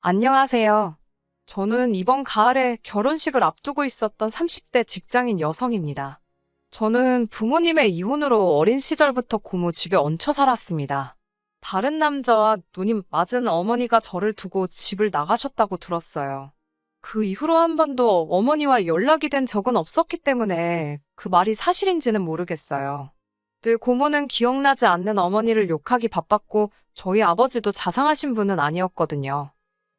안녕하세요. 저는 이번 가을에 결혼식을 앞두고 있었던 30대 직장인 여성입니다. 저는 부모님의 이혼으로 어린 시절부터 고모 집에 얹혀 살았습니다. 다른 남자와 눈이 맞은 어머니가 저를 두고 집을 나가셨다고 들었어요. 그 이후로 한 번도 어머니와 연락이 된 적은 없었기 때문에 그 말이 사실인지는 모르겠어요. 늘 고모는 기억나지 않는 어머니를 욕하기 바빴고 저희 아버지도 자상하신 분은 아니었거든요.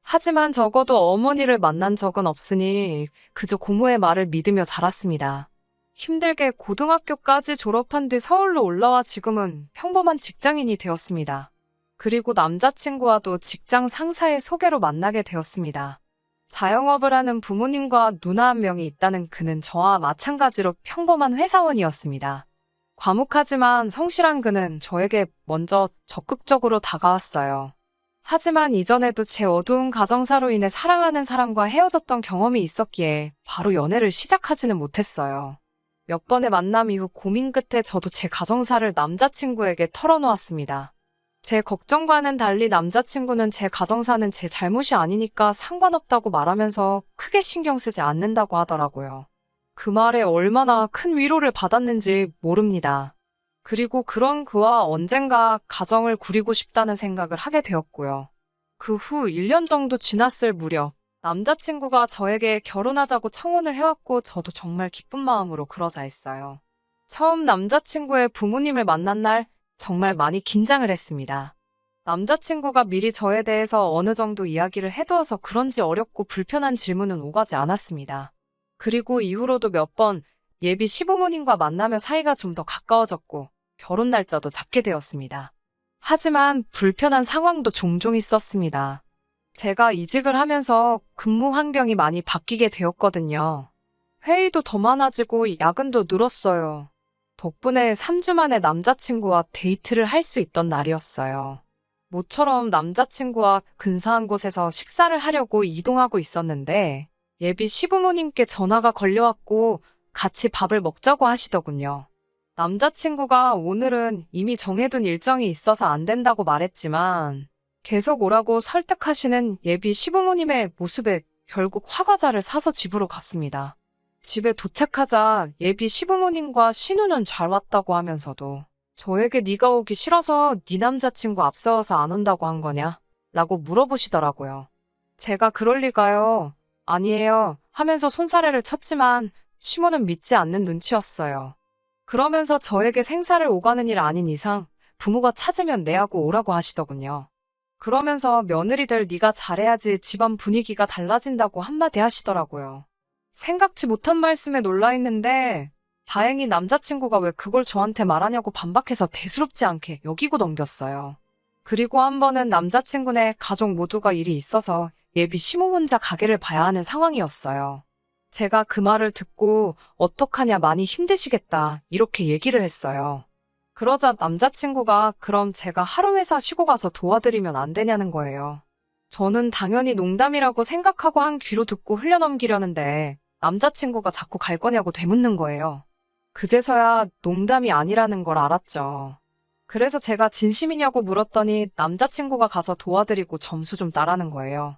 하지만 적어도 어머니를 만난 적은 없으니 그저 고모의 말을 믿으며 자랐습니다. 힘들게 고등학교까지 졸업한 뒤 서울로 올라와 지금은 평범한 직장인이 되었습니다. 그리고 남자친구와도 직장 상사의 소개로 만나게 되었습니다. 자영업을 하는 부모님과 누나 한 명이 있다는 그는 저와 마찬가지로 평범한 회사원이었습니다. 과묵하지만 성실한 그는 저에게 먼저 적극적으로 다가왔어요. 하지만 이전에도 제 어두운 가정사로 인해 사랑하는 사람과 헤어졌던 경험이 있었기에 바로 연애를 시작하지는 못했어요. 몇 번의 만남 이후 고민 끝에 저도 제 가정사를 남자친구에게 털어놓았습니다. 제 걱정과는 달리 남자친구는 제 가정사는 제 잘못이 아니니까 상관없다고 말하면서 크게 신경 쓰지 않는다고 하더라고요. 그 말에 얼마나 큰 위로를 받았는지 모릅니다. 그리고 그런 그와 언젠가 가정을 꾸리고 싶다는 생각을 하게 되었고요. 그 후 1년 정도 지났을 무렵 남자친구가 저에게 결혼하자고 청혼을 해왔고 저도 정말 기쁜 마음으로 그러자 했어요. 처음 남자친구의 부모님을 만난 날 정말 많이 긴장을 했습니다. 남자친구가 미리 저에 대해서 어느 정도 이야기를 해두어서 그런지 어렵고 불편한 질문은 오가지 않았습니다. 그리고 이후로도 몇 번 예비 시부모님과 만나며 사이가 좀 더 가까워졌고 결혼 날짜도 잡게 되었습니다. 하지만 불편한 상황도 종종 있었습니다. 제가 이직을 하면서 근무 환경이 많이 바뀌게 되었거든요. 회의도 더 많아지고 야근도 늘었어요. 덕분에 3주 만에 남자친구와 데이트를 할 수 있던 날이었어요. 모처럼 남자친구와 근사한 곳에서 식사를 하려고 이동하고 있었는데 예비 시부모님께 전화가 걸려왔고 같이 밥을 먹자고 하시더군요. 남자친구가 오늘은 이미 정해둔 일정이 있어서 안 된다고 말했지만 계속 오라고 설득하시는 예비 시부모님의 모습에 결국 화과자를 사서 집으로 갔습니다. 집에 도착하자 예비 시부모님과 신우는 잘 왔다고 하면서도 저에게 네가 오기 싫어서 네 남자친구 앞세워서 안 온다고 한 거냐? 라고 물어보시더라고요. 제가 그럴 리가요. 아니에요. 하면서 손사래를 쳤지만 시모는 믿지 않는 눈치였어요. 그러면서 저에게 생사를 오가는 일 아닌 이상 부모가 찾으면 내하고 오라고 하시더군요. 그러면서 며느리들 네가 잘해야지 집안 분위기가 달라진다고 한마디 하시더라고요. 생각지 못한 말씀에 놀라 있는데 다행히 남자친구가 왜 그걸 저한테 말하냐고 반박해서 대수롭지 않게 여기고 넘겼어요. 그리고 한 번은 남자친구네 가족 모두가 일이 있어서 예비 시모 혼자 가게를 봐야 하는 상황이었어요. 제가 그 말을 듣고 어떡하냐 많이 힘드시겠다 이렇게 얘기를 했어요. 그러자 남자친구가 그럼 제가 하루 회사 쉬고 가서 도와드리면 안 되냐는 거예요. 저는 당연히 농담이라고 생각하고 한 귀로 듣고 흘려넘기려는데 남자친구가 자꾸 갈 거냐고 되묻는 거예요. 그제서야 농담이 아니라는 걸 알았죠. 그래서 제가 진심이냐고 물었더니 남자친구가 가서 도와드리고 점수 좀 따라는 거예요.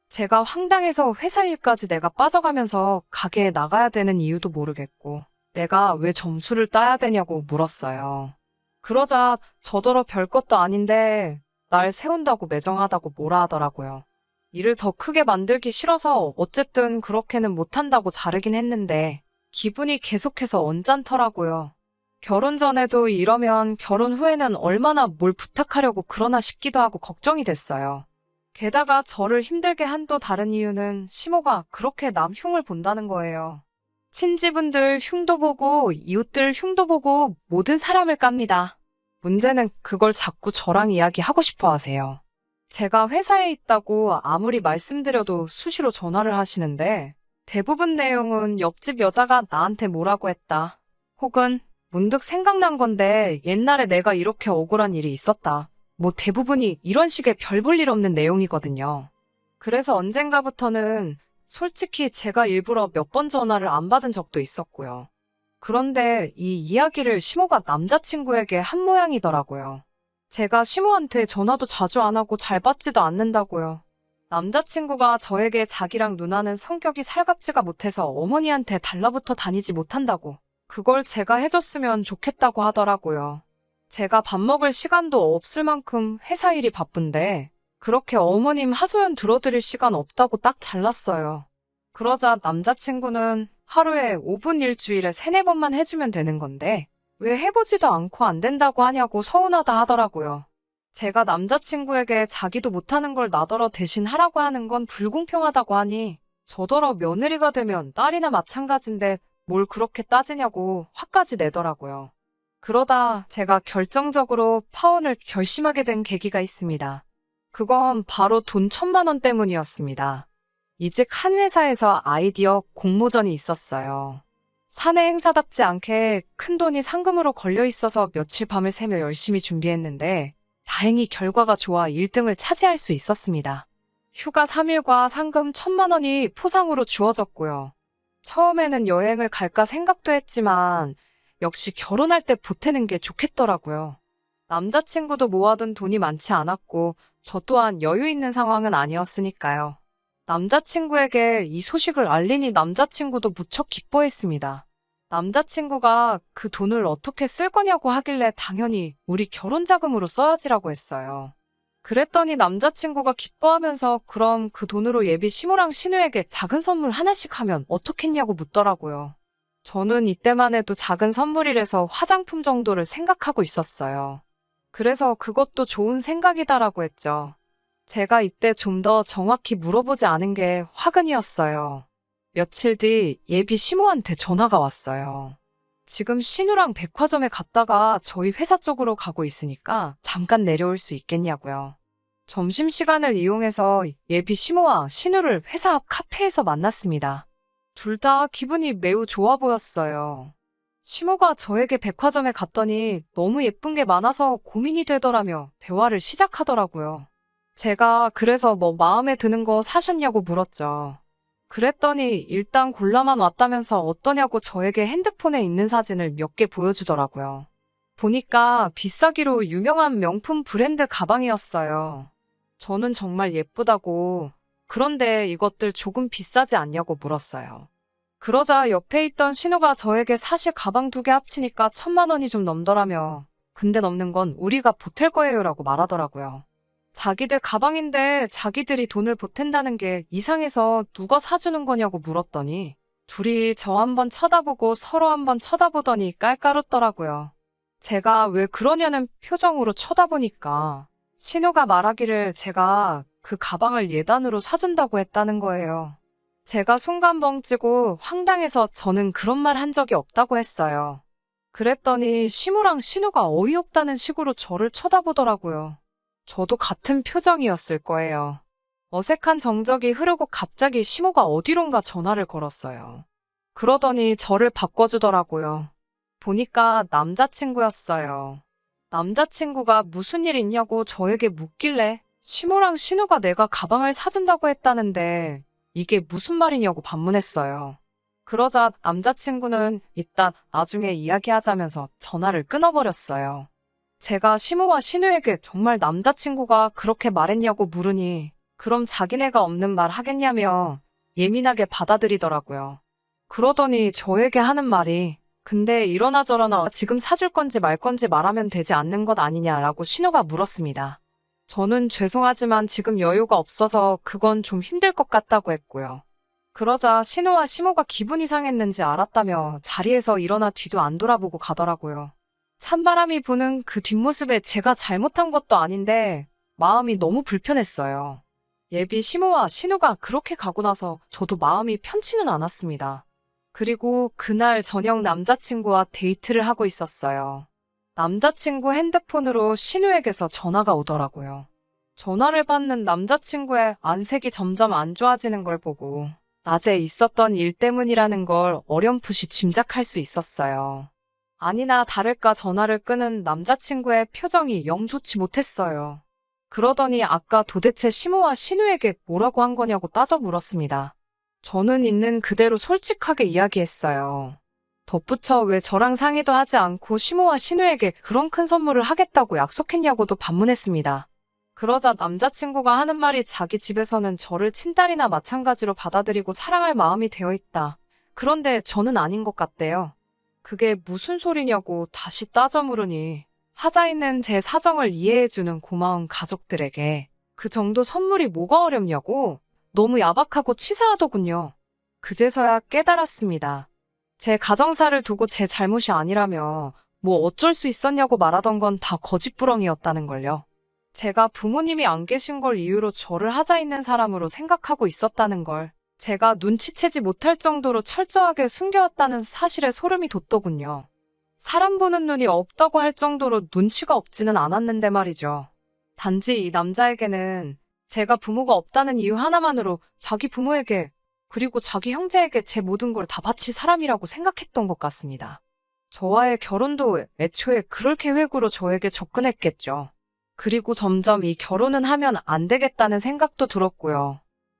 제가 황당해서 회사 일까지 내가 빠져가면서 가게에 나가야 되는 이유도 모르겠고 내가 왜 점수를 따야 되냐고 물었어요. 그러자 저더러 별것도 아닌데 날 세운다고 매정하다고 뭐라 하더라고요. 일을 더 크게 만들기 싫어서 어쨌든 그렇게는 못한다고 자르긴 했는데 기분이 계속해서 언짢더라고요. 결혼 전에도 이러면 결혼 후에는 얼마나 뭘 부탁하려고 그러나 싶기도 하고 걱정이 됐어요. 게다가 저를 힘들게 한 또 다른 이유는 시모가 그렇게 남 흉을 본다는 거예요. 친지분들 흉도 보고 이웃들 흉도 보고 모든 사람을 깝니다. 문제는 그걸 자꾸 저랑 이야기하고 싶어 하세요. 제가 회사에 있다고 아무리 말씀드려도 수시로 전화를 하시는데 대부분 내용은 옆집 여자가 나한테 뭐라고 했다. 혹은 문득 생각난 건데 옛날에 내가 이렇게 억울한 일이 있었다. 뭐 대부분이 이런 식의 별 볼 일 없는 내용이거든요. 그래서 언젠가부터는 솔직히 제가 일부러 몇 번 전화를 안 받은 적도 있었고요. 그런데 이 이야기를 시모가 남자친구에게 한 모양이더라고요. 제가 시모한테 전화도 자주 안 하고 잘 받지도 않는다고요. 남자친구가 저에게 자기랑 누나는 성격이 살갑지가 못해서 어머니한테 달라붙어 다니지 못한다고, 그걸 제가 해줬으면 좋겠다고 하더라고요. 제가 밥 먹을 시간도 없을 만큼 회사 일이 바쁜데 그렇게 어머님 하소연 들어드릴 시간 없다고 딱 잘랐어요. 그러자 남자친구는 하루에 5분 일주일에 3-4번만 해주면 되는 건데 왜 해보지도 않고 안 된다고 하냐고 서운하다 하더라고요. 제가 남자친구에게 자기도 못하는 걸 나더러 대신 하라고 하는 건 불공평하다고 하니 저더러 며느리가 되면 딸이나 마찬가지인데 뭘 그렇게 따지냐고 화까지 내더라고요. 그러다 제가 결정적으로 파혼을 결심하게 된 계기가 있습니다. 그건 바로 돈 1,000만 원 때문이었습니다. 이직 한 회사에서 아이디어 공모전이 있었어요. 사내 행사답지 않게 큰 돈이 상금으로 걸려 있어서 며칠 밤을 새며 열심히 준비했는데 다행히 결과가 좋아 1등을 차지할 수 있었습니다. 휴가 3일과 상금 1,000만 원이 포상으로 주어졌고요. 처음에는 여행을 갈까 생각도 했지만 역시 결혼할 때 보태는 게 좋겠더라고요. 남자친구도 모아둔 돈이 많지 않았고 저 또한 여유 있는 상황은 아니었으니까요. 남자친구에게 이 소식을 알리니 남자친구도 무척 기뻐했습니다. 남자친구가 그 돈을 어떻게 쓸 거냐고 하길래 당연히 우리 결혼 자금으로 써야지라고 했어요. 그랬더니 남자친구가 기뻐하면서 그럼 그 돈으로 예비 시모랑 신우에게 작은 선물 하나씩 하면 어떻겠냐고 묻더라고요. 저는 이때만 해도 작은 선물이라서 화장품 정도를 생각하고 있었어요. 그래서 그것도 좋은 생각이다라고 했죠. 제가 이때 좀 더 정확히 물어보지 않은 게 화근이었어요. 며칠 뒤 예비 시모한테 전화가 왔어요. 지금 신우랑 백화점에 갔다가 저희 회사 쪽으로 가고 있으니까 잠깐 내려올 수 있겠냐고요. 점심시간을 이용해서 예비 시모와 신우를 회사 앞 카페에서 만났습니다. 둘 다 기분이 매우 좋아 보였어요. 시모가 저에게 백화점에 갔더니 너무 예쁜 게 많아서 고민이 되더라며 대화를 시작하더라고요. 제가 그래서 뭐 마음에 드는 거 사셨냐고 물었죠. 그랬더니 일단 골라만 왔다면서 어떠냐고 저에게 핸드폰에 있는 사진을 몇 개 보여주더라고요. 보니까 비싸기로 유명한 명품 브랜드 가방이었어요. 저는 정말 예쁘다고, 그런데 이것들 조금 비싸지 않냐고 물었어요. 그러자 옆에 있던 신우가 저에게 사실 가방 2개 합치니까 1,000만 원이 좀 넘더라며 근데 넘는 건 우리가 보탤 거예요 라고 말하더라고요. 자기들 가방인데 자기들이 돈을 보탠다는 게 이상해서 누가 사주는 거냐고 물었더니 둘이 저 한번 쳐다보고 서로 한번 쳐다보더니 깔깔 웃더라고요. 제가 왜 그러냐는 표정으로 쳐다보니까 신우가 말하기를 제가 그 가방을 예단으로 사준다고 했다는 거예요. 제가 순간 뻥치고 황당해서 저는 그런 말 한 적이 없다고 했어요. 그랬더니 시무랑 신우가 어이없다는 식으로 저를 쳐다보더라고요. 저도 같은 표정이었을 거예요. 어색한 정적이 흐르고 갑자기 시모가 어디론가 전화를 걸었어요. 그러더니 저를 바꿔주더라고요. 보니까 남자친구였어요. 남자친구가 무슨 일 있냐고 저에게 묻길래 시모랑 신우가 내가 가방을 사준다고 했다는데 이게 무슨 말이냐고 반문했어요. 그러자 남자친구는 이따 나중에 이야기하자면서 전화를 끊어버렸어요. 제가 시모와 신우에게 정말 남자친구가 그렇게 말했냐고 물으니 그럼 자기네가 없는 말 하겠냐며 예민하게 받아들이더라고요. 그러더니 저에게 하는 말이 근데 이러나 저러나 지금 사줄 건지 말 건지 말하면 되지 않는 것 아니냐라고 신우가 물었습니다. 저는 죄송하지만 지금 여유가 없어서 그건 좀 힘들 것 같다고 했고요. 그러자 신우와 시모가 기분이 상했는지 알았다며 자리에서 일어나 뒤도 안 돌아보고 가더라고요. 찬바람이 부는 그 뒷모습에 제가 잘못한 것도 아닌데 마음이 너무 불편했어요. 예비 시모와 신우가 그렇게 가고 나서 저도 마음이 편치는 않았습니다. 그리고 그날 저녁 남자친구와 데이트를 하고 있었어요. 남자친구 핸드폰으로 신우에게서 전화가 오더라고요. 전화를 받는 남자친구의 안색이 점점 안 좋아지는 걸 보고 낮에 있었던 일 때문이라는 걸 어렴풋이 짐작할 수 있었어요. 아니나 다를까 전화를 끄는 남자친구의 표정이 영 좋지 못했어요. 그러더니 아까 도대체 시모와 신우에게 뭐라고 한 거냐고 따져 물었습니다. 저는 있는 그대로 솔직하게 이야기했어요. 덧붙여 왜 저랑 상의도 하지 않고 시모와 신우에게 그런 큰 선물을 하겠다고 약속했냐고도 반문했습니다. 그러자 남자친구가 하는 말이 자기 집에서는 저를 친딸이나 마찬가지로 받아들이고 사랑할 마음이 되어 있다. 그런데 저는 아닌 것 같대요. 그게 무슨 소리냐고 다시 따져 물으니 하자 있는 제 사정을 이해해주는 고마운 가족들에게 그 정도 선물이 뭐가 어렵냐고 너무 야박하고 치사하더군요. 그제서야 깨달았습니다. 제 가정사를 두고 제 잘못이 아니라며 뭐 어쩔 수 있었냐고 말하던 건 다 거짓부렁이었다는 걸요. 제가 부모님이 안 계신 걸 이유로 저를 하자 있는 사람으로 생각하고 있었다는 걸 제가 눈치채지 못할 정도로 철저하게 숨겨왔다는 사실에 소름이 돋더군요. 사람 보는 눈이 없다고 할 정도로 눈치가 없지는 않았는데 말이죠. 단지 이 남자에게는 제가 부모가 없다는 이유 하나만으로 자기 부모에게 그리고 자기 형제에게 제 모든 걸 다 바칠 사람이라고 생각했던 것 같습니다. 저와의 결혼도 애초에 그럴 계획으로 저에게 접근했겠죠. 그리고 점점 이 결혼은 하면 안 되겠다는 생각도 들었고요.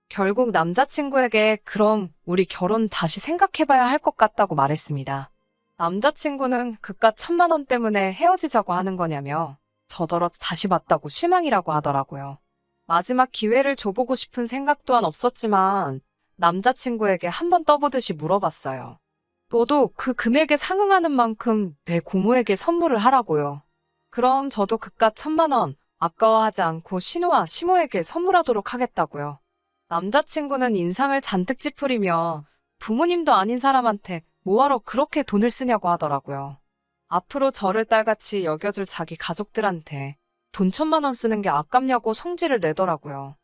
결국 남자친구에게 그럼 우리 결혼 다시 생각해봐야 할 것 같다고 말했습니다. 남자친구는 그깟 1,000만 원 때문에 헤어지자고 하는 거냐며 저더러 다시 봤다고 실망이라고 하더라고요. 마지막 기회를 줘보고 싶은 생각 또한 없었지만 남자친구에게 한번 떠보듯이 물어봤어요. 너도 그 금액에 상응하는 만큼 내 고모에게 선물을 하라고요. 그럼 저도 그깟 1,000만 원 아까워하지 않고 신우와 시모에게 선물하도록 하겠다고요. 남자친구는 인상을 잔뜩 찌푸리며 부모님도 아닌 사람한테 뭐하러 그렇게 돈을 쓰냐고 하더라고요. 앞으로 저를 딸같이 여겨줄 자기 가족들한테 돈 1,000만 원 쓰는 게 아깝냐고 성질을 내더라고요.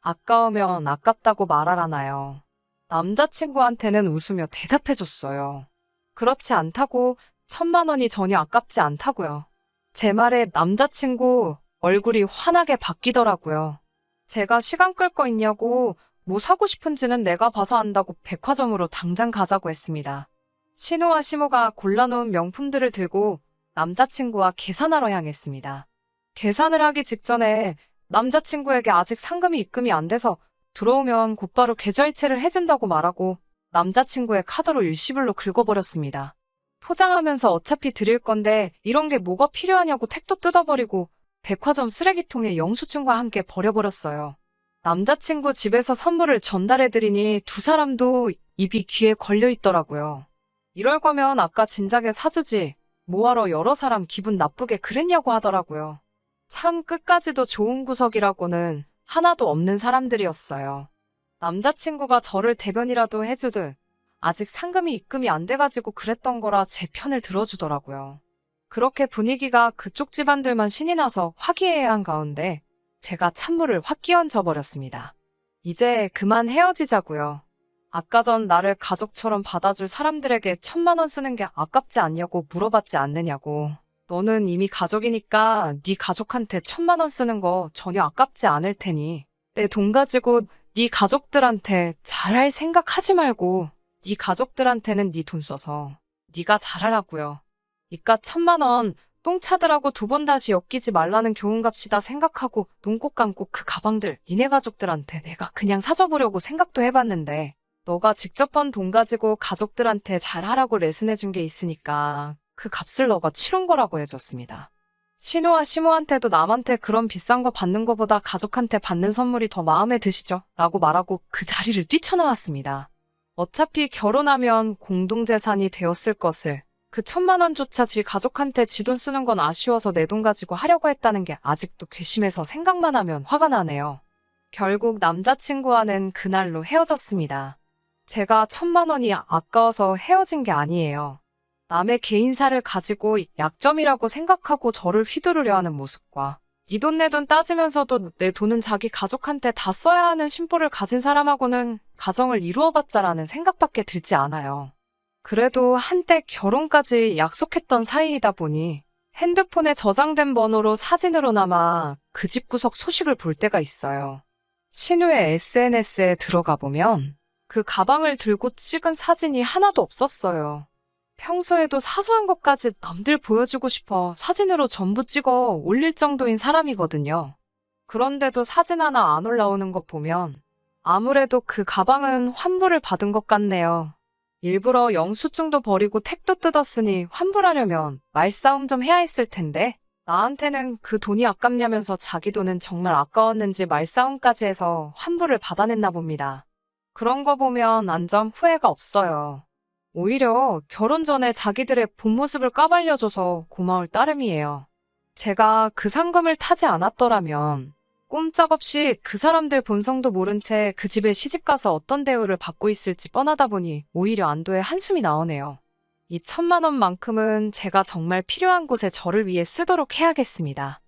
아까우면 아깝다고 말하라나요. 남자친구한테는 웃으며 대답해줬어요. 그렇지 않다고 1,000만 원이 전혀 아깝지 않다고요. 제 말에 남자친구 얼굴이 환하게 바뀌더라고요. 제가 시간 끌 거 있냐고 뭐 사고 싶은지는 내가 봐서 안다고 백화점으로 당장 가자고 했습니다. 신우와 시모가 골라놓은 명품들을 들고 남자친구와 계산하러 향했습니다. 계산을 하기 직전에 남자친구에게 아직 상금이 입금이 안 돼서 들어오면 곧바로 계좌이체를 해준다고 말하고 남자친구의 카드로 일시불로 긁어버렸습니다. 포장하면서 어차피 드릴 건데 이런 게 뭐가 필요하냐고 택도 뜯어버리고 백화점 쓰레기통에 영수증과 함께 버려버렸어요. 남자친구 집에서 선물을 전달해드리니 두 사람도 입이 귀에 걸려있더라고요. 이럴 거면 아까 진작에 사주지 뭐하러 여러 사람 기분 나쁘게 그랬냐고 하더라고요. 참 끝까지도 좋은 구석이라고는 하나도 없는 사람들이었어요. 남자친구가 저를 대변이라도 해주듯 아직 상금이 입금이 안 돼가지고 그랬던 거라 제 편을 들어주더라고요. 그렇게 분위기가 그쪽 집안들만 신이 나서 화기애애한 가운데 제가 찬물을 확 끼얹어 버렸습니다. 이제 그만 헤어지자고요. 아까 전 나를 가족처럼 받아줄 사람들에게 1,000만 원 쓰는 게 아깝지 않냐고 물어봤지 않느냐고. 너는 이미 가족이니까 네 가족한테 1,000만 원 쓰는 거 전혀 아깝지 않을 테니 내 돈 가지고 네 가족들한테 잘할 생각하지 말고 네 가족들한테는 네 돈 써서 네가 잘하라고요. 이깟 1,000만 원 똥 차더라고 두 번 다시 엮이지 말라는 교훈값이다 생각하고 눈 꼭 감고 그 가방들 니네 가족들한테 내가 그냥 사줘보려고 생각도 해봤는데 너가 직접 번 돈 가지고 가족들한테 잘하라고 레슨해준 게 있으니까 그 값을 너가 치른 거라고 해줬습니다. 신우와 시모한테도 남한테 그런 비싼 거 받는 거보다 가족한테 받는 선물이 더 마음에 드시죠? 라고 말하고 그 자리를 뛰쳐나왔습니다. 어차피 결혼하면 공동재산이 되었을 것을 그 1,000만 원조차 지 가족한테 지 돈 쓰는 건 아쉬워서 내 돈 가지고 하려고 했다는 게 아직도 괘씸해서 생각만 하면 화가 나네요. 결국 남자친구와는 그날로 헤어졌습니다. 제가 1,000만 원이 아까워서 헤어진 게 아니에요. 남의 개인사를 가지고 약점이라고 생각하고 저를 휘두르려 하는 모습과 네 돈 내 돈 따지면서도 내 돈은 자기 가족한테 다 써야 하는 심보를 가진 사람하고는 가정을 이루어봤자라는 생각밖에 들지 않아요. 그래도 한때 결혼까지 약속했던 사이이다 보니 핸드폰에 저장된 번호로 사진으로나마 그 집 구석 소식을 볼 때가 있어요. 신우의 SNS에 들어가 보면 그 가방을 들고 찍은 사진이 하나도 없었어요. 평소에도 사소한 것까지 남들 보여주고 싶어 사진으로 전부 찍어 올릴 정도인 사람이거든요. 그런데도 사진 하나 안 올라오는 것 보면 아무래도 그 가방은 환불을 받은 것 같네요. 일부러 영수증도 버리고 택도 뜯었으니 환불하려면 말싸움 좀 해야 했을 텐데 나한테는 그 돈이 아깝냐면서 자기 돈은 정말 아까웠는지 말싸움까지 해서 환불을 받아냈나 봅니다. 그런 거 보면 완전 후회가 없어요. 오히려 결혼 전에 자기들의 본 모습을 까발려줘서 고마울 따름이에요. 제가 그 상금을 타지 않았더라면 꼼짝없이 그 사람들 본성도 모른 채 그 집에 시집가서 어떤 대우를 받고 있을지 뻔하다 보니 오히려 안도의 한숨이 나오네요. 이 1,000만 원만큼은 제가 정말 필요한 곳에 저를 위해 쓰도록 해야겠습니다.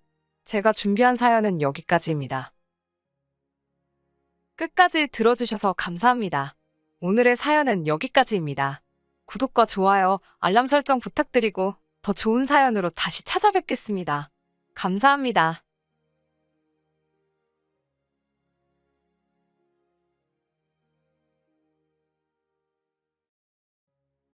제가 준비한 사연은 여기까지입니다. 끝까지 들어주셔서 감사합니다. 오늘의 사연은 여기까지입니다. 구독과 좋아요, 알람 설정 부탁드리고 더 좋은 사연으로 다시 찾아뵙겠습니다. 감사합니다.